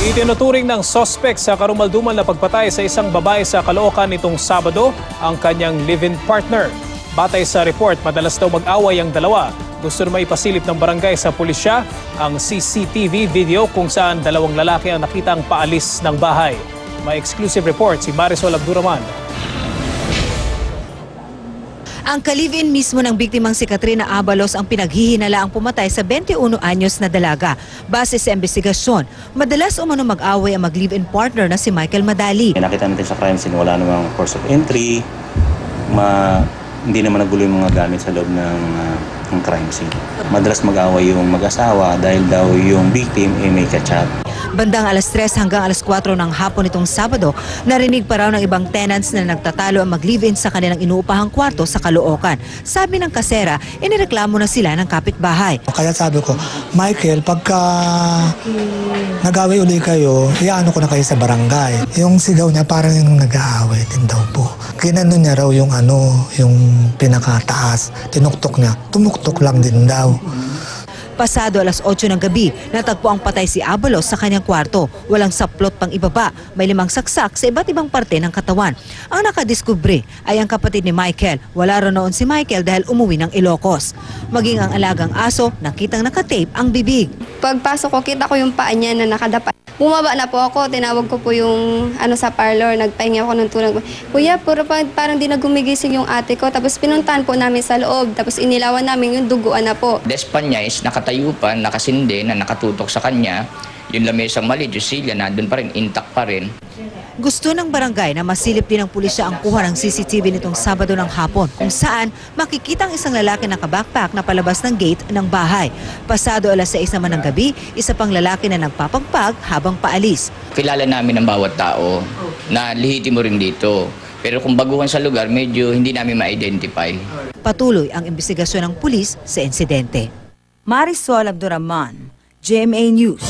Itinuturing ng suspect sa karumaldumal na pagpatay sa isang babae sa Caloocan nitong Sabado ang kanyang live-in partner. Batay sa report, madalas daw mag-away ang dalawa. Gusto na maipasilip ng barangay sa pulisya ang CCTV video kung saan dalawang lalaki ang nakitang paalis ng bahay. May exclusive report si Marisol Abduraman. Ang ka-live-in mismo ng biktimang si Katrina Abalos ang pinaghihinalaang pumatay sa 21 anyos na dalaga. Base sa investigasyon, madalas umano mag-away ang mag-live-in partner na si Michael Madali. Nakita natin sa crime scene, wala namang course of entry, hindi naman nagulo yung mga gamit sa loob ng crime scene. Madalas mag-away yung mag-asawa dahil daw yung victim may kachat. Bandang alas 3 hanggang alas 4 ng hapon itong Sabado, narinig pa raw ng ibang tenants na nagtatalo ang mag-live-in sa kanilang inuupahang kwarto sa Caloocan. Sabi ng kasera, inireklamo na sila ng kapitbahay. Kaya sabi ko, Michael, pagka nag-away uli kayo, iyaano ko na kayo sa barangay. Yung sigaw niya parang yung nag-aaway din daw po. Kinano niya raw yung yung pinakataas. Tinuktok niya. Tumuktok lang din daw. Pasado alas 8 ng gabi, natagpo ang patay si Abalos sa kanyang kwarto. Walang saplot pang ibaba, may 5 saksak sa iba't ibang parte ng katawan. Ang nakadiskubre ay ang kapatid ni Michael. Wala raw noon si Michael dahil umuwi ng Ilocos. Maging ang alagang aso, nakitang nakatape ang bibig. Pagpasok ko, kita ko yung paa niya na nakadapa. Bumaba na po ako, tinawag ko po yung sa parlor, nagpahinga ako ng tulog. Kuya, parang di na gumigising yung ate ko. Tapos pinuntahan po namin sa loob, tapos inilawan namin yung duguan na po. Despan niya is nakatayo pa, nakasinde, na nakatutok sa kanya. Yung lamesang mali, yung silya, nandun pa rin, intact pa rin. Gusto ng barangay na masilip din ng pulisya ang kuha ng CCTV nitong Sabado ng hapon kung saan makikita ang isang lalaki na naka-backpack na palabas ng gate ng bahay. Pasado alas 6 naman ng gabi, isa pang lalaki na nagpapagpag habang paalis. Kilala namin ang bawat tao na lihitimo rin dito. Pero kung baguhan sa lugar, medyo hindi namin ma-identify. Patuloy ang investigasyon ng pulis sa insidente. Marisol Abduraman, GMA News.